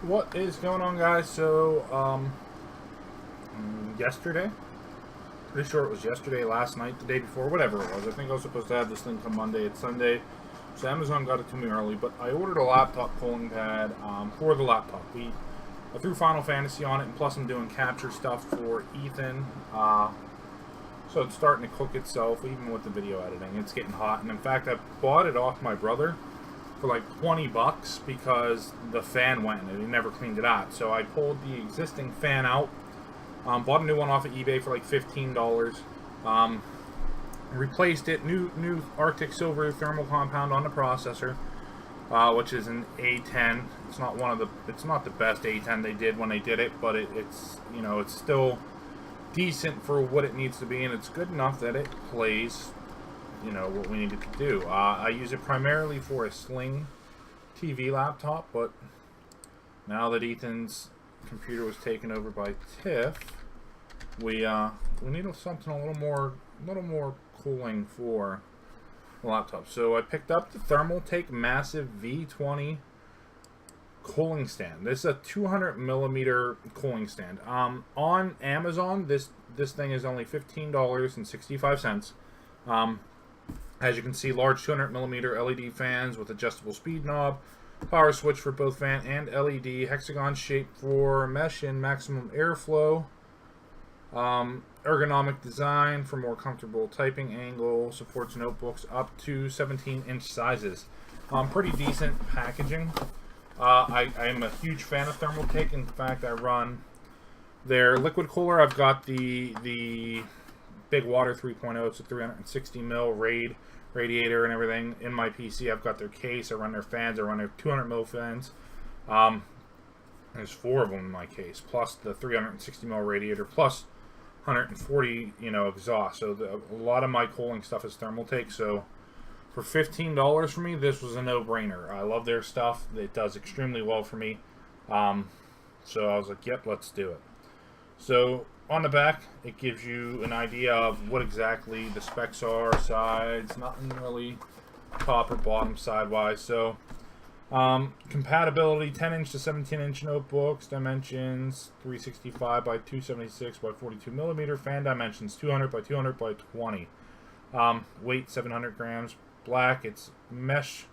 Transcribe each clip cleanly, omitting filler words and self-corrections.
What is going on, guys? So, yesterday, pretty sure it was yesterday, last night, the day before, whatever it was. I think I was supposed to have this thing come Monday. It's Sunday, so Amazon got it to me early. But I ordered a laptop cooling pad for the laptop. I threw Final Fantasy on it, and plus I'm doing capture stuff for Ethan. So it's starting to cook itself, even with the video editing. It's getting hot, and in fact, I bought it off my brother for like 20 bucks because the fan went and he never cleaned it out. So I pulled the existing fan out, bought a new one off of eBay for like $15, replaced it, new Arctic Silver thermal compound on the processor, which is an A10. It's not the best A10 they did when they did it, but it's still decent for what it needs to be, and it's good enough that it plays what we needed to do. I use it primarily for a Sling TV laptop, but now that Ethan's computer was taken over by Tiff, we needed something a little more cooling for the laptop. So I picked up the Thermaltake massive V20 cooling stand. This is a 200 millimeter cooling stand. On Amazon, this thing is only $15.65. As you can see, large 200 millimeter LED fans with adjustable speed knob, power switch for both fan and LED, hexagon shape for mesh and maximum airflow, ergonomic design for more comfortable typing angle, supports notebooks up to 17-inch sizes. Pretty decent packaging. I am a huge fan of Thermaltake. In fact, I run their liquid cooler. I've got the Big Water 3.0. It's a 360 mil radiator and everything in my PC. I've got their case. I run their fans. I run their 200 mil fans. There's 4 of them in my case, plus the 360 mil radiator, plus 140 exhaust. So a lot of my cooling stuff is Thermaltake. So for $15 for me, this was a no-brainer. I love their stuff. It does extremely well for me. So I was like, yep, let's do it. So on the back, it gives you an idea of what exactly the specs are, sides, nothing really top or bottom side-wise. So compatibility, 10-inch to 17-inch notebooks, dimensions 365 by 276 by 42 millimeter, fan dimensions 200 by 200 by 20. Weight 700 grams. Black, it's mesh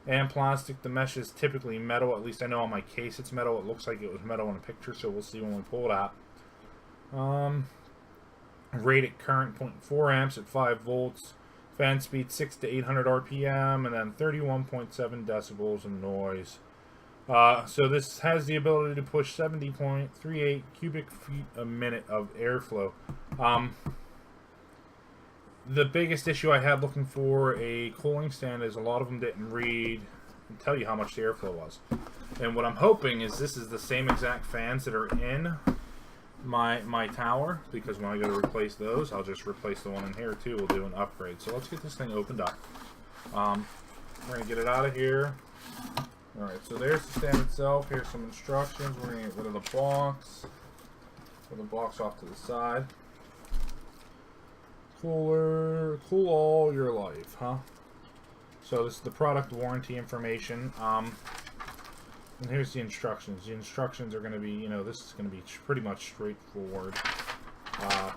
and plastic. The mesh is typically metal, at least I know on my case it's metal. It looks like it was metal in a picture, so we'll see when we pull it out. Rated current 0.4 amps at 5 volts, fan speed 6 to 800 RPM, and then 31.7 decibels of noise. So this has the ability to push 70.38 cubic feet a minute of airflow. The biggest issue I had looking for a cooling stand is a lot of them didn't read and tell you how much the airflow was. And what I'm hoping is this is the same exact fans that are in my tower, because when I go to replace those, I'll just replace the one in here too. We'll do an upgrade. So let's get this thing opened up. We're going to get it out of here. Alright, so there's the stand itself. Here's some instructions. We're going to get rid of the box. Put the box off to the side. Cooler, cool all your life, huh? So this is the product warranty information. And here's the instructions. The instructions are going to be, this is going to be pretty much straightforward.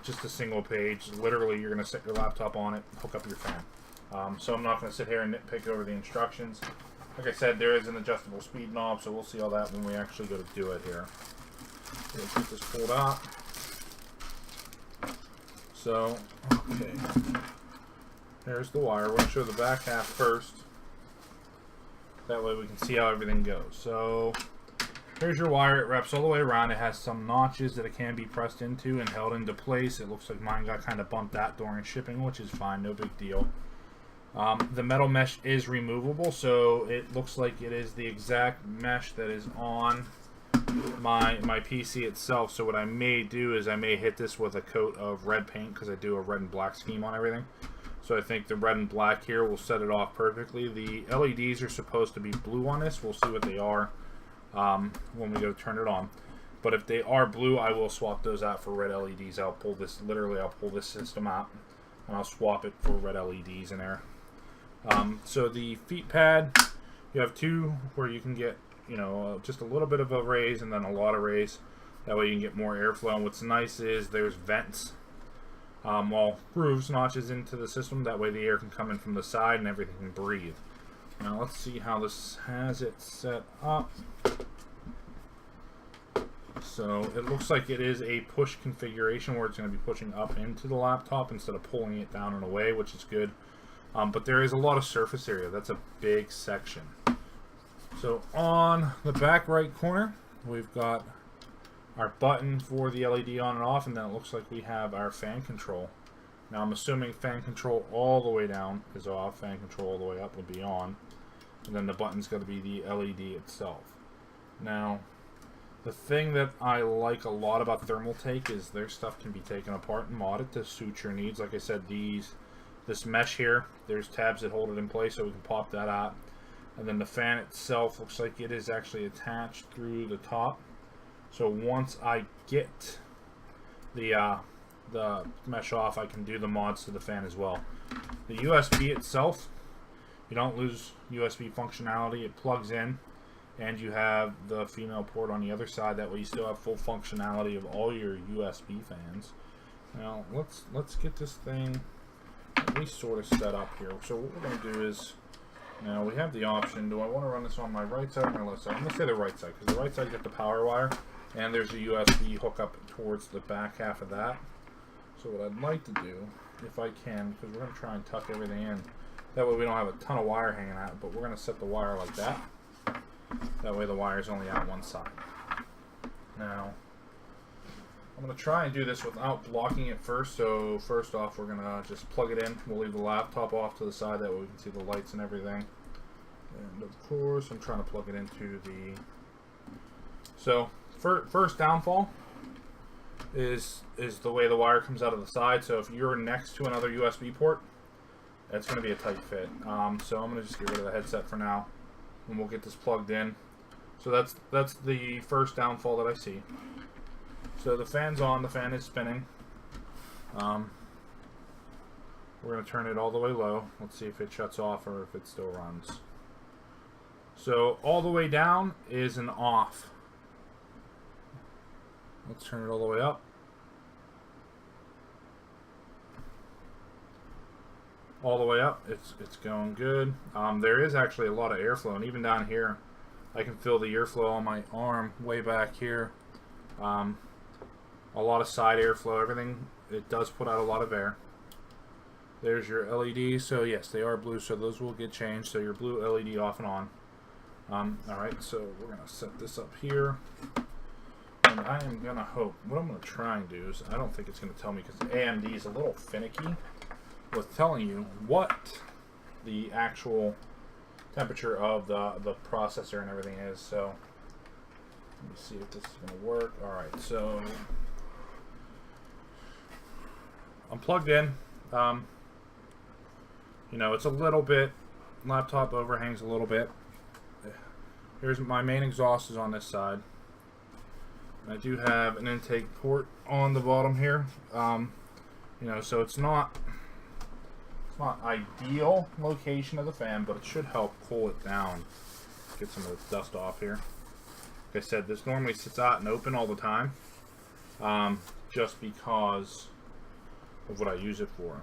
Just a single page. Literally, you're going to set your laptop on it, hook up your fan. So I'm not going to sit here and nitpick over the instructions. Like I said, there is an adjustable speed knob, so we'll see all that when we actually go to do it here. Let's get this pulled out. So, okay, there's the wire. We're going to show the back half first. That way we can see how everything goes. So, here's your wire. It wraps all the way around. It has some notches that it can be pressed into and held into place. It looks like mine got kind of bumped out during shipping, which is fine. No big deal. The metal mesh is removable, so it looks like it is the exact mesh that is on my PC itself. So what I may do is I may hit this with a coat of red paint, because I do a red and black scheme on everything. So I think the red and black here will set it off perfectly. The LEDs are supposed to be blue on this. We'll see what they are when we go turn it on. But if they are blue, I will swap those out for red LEDs. I'll pull this system out and I'll swap it for red LEDs in there. So the feet pad, you have two where you can get you know, just a little bit of a raise and then a lot of raise. That way you can get more airflow. And what's nice is there's vents, well, grooves, notches into the system. That way the air can come in from the side and everything can breathe. Now let's see how this has it set up. So it looks like it is a push configuration where it's going to be pushing up into the laptop instead of pulling it down and away, which is good. But there is a lot of surface area. That's a big section. So on the back right corner, we've got our button for the LED on and off, and then it looks like we have our fan control. Now I'm assuming fan control all the way down is off, fan control all the way up will be on, and then the button's got to be the LED itself. Now, the thing that I like a lot about Thermaltake is their stuff can be taken apart and modded to suit your needs. Like I said, this mesh here, there's tabs that hold it in place, so we can pop that out. And then the fan itself looks like it is actually attached through the top. So once I get the mesh off, I can do the mods to the fan as well. The USB itself, you don't lose USB functionality. It plugs in, and you have the female port on the other side. That way you still have full functionality of all your USB fans. Now let's get this thing at least sort of set up here. So what we're going to do is, now we have the option, do I want to run this on my right side or my left side? I'm going to say the right side, because the right side you get the power wire, and there's a USB hookup towards the back half of that. So what I'd like to do, if I can, because we're going to try and tuck everything in, that way we don't have a ton of wire hanging out, but we're going to set the wire like that. That way the wire's only out one side. Now, I'm going to try and do this without blocking it first. So first off, we're going to just plug it in. We'll leave the laptop off to the side, that way we can see the lights and everything. And of course, I'm trying to plug it into the... So, first downfall is the way the wire comes out of the side. So if you're next to another USB port, that's going to be a tight fit. So I'm going to just get rid of the headset for now, and we'll get this plugged in. So that's the first downfall that I see. So the fan's on, the fan is spinning. We're going to turn it all the way low. Let's see if it shuts off or if it still runs. So all the way down is an off. Let's turn it all the way up. All the way up, it's going good. There is actually a lot of airflow, and even down here, I can feel the airflow on my arm way back here. A lot of side airflow, everything. It does put out a lot of air. There's your LEDs. So yes, they are blue, so those will get changed. So your blue LED off and on. Alright, so we're going to set this up here. And I am going to hope, what I'm going to try and do is, I don't think it's going to tell me, because AMD is a little finicky with telling you what the actual temperature of the processor and everything is. So let me see if this is going to work. Alright, so I'm plugged in. You know, it's a little bit, laptop overhangs a little bit. Here's my main exhaust is on this side. I do have an intake port on the bottom here. You know, so it's not ideal location of the fan, but it should help cool it down. Get some of the dust off here. Like I said, this normally sits out and open all the time, just because of what I use it for.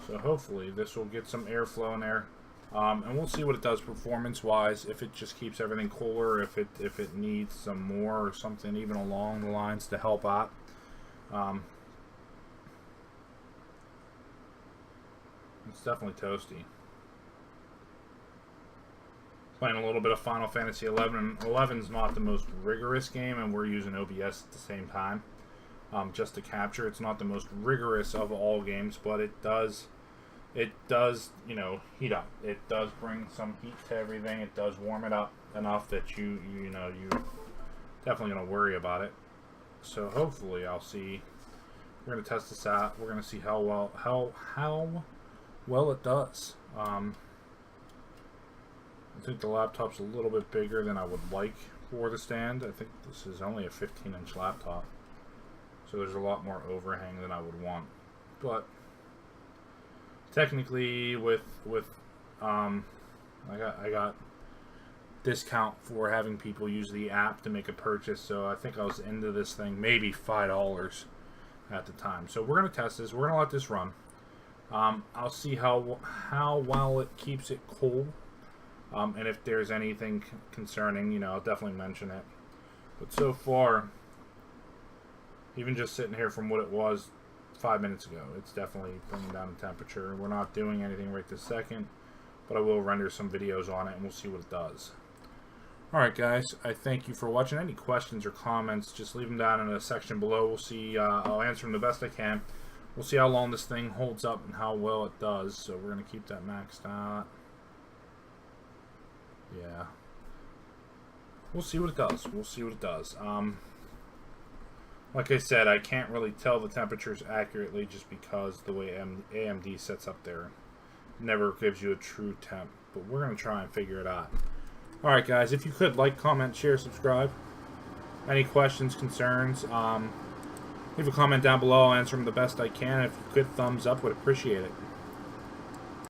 So hopefully this will get some airflow in there, and we'll see what it does performance-wise. If it just keeps everything cooler, if it needs some more or something even along the lines to help out. It's definitely toasty. Playing a little bit of Final Fantasy 11, and 11's not the most rigorous game, and we're using OBS at the same time, just to capture. It's not the most rigorous of all games, but it does, you know, heat up. It does bring some heat to everything. It does warm it up enough that you know, you're definitely going to worry about it. So hopefully I'll see. We're going to test this out. We're going to see how well it does. I think the laptop's a little bit bigger than I would like for the stand. I think this is only a 15-inch laptop, so there's a lot more overhang than I would want. But technically, with I got discount for having people use the app to make a purchase, so I think I was into this thing maybe $5 at the time. So we're gonna test this. We're gonna let this run. I'll see how well it keeps it cool, and if there's anything concerning, you know, I'll definitely mention it. But so far, even just sitting here from what it was 5 minutes ago, it's definitely bringing down the temperature. We're not doing anything right this second, but I will render some videos on it and we'll see what it does. Alright guys, I thank you for watching. Any questions or comments, just leave them down in the section below. We'll see, I'll answer them the best I can. We'll see how long this thing holds up and how well it does. So we're going to keep that maxed out. Yeah. We'll see what it does. We'll see what it does. Like I said, I can't really tell the temperatures accurately just because the way AMD sets up there never gives you a true temp. But we're going to try and figure it out. Alright guys, if you could like, comment, share, subscribe. Any questions, concerns, leave a comment down below. I'll answer them the best I can. If you could, thumbs up, would appreciate it.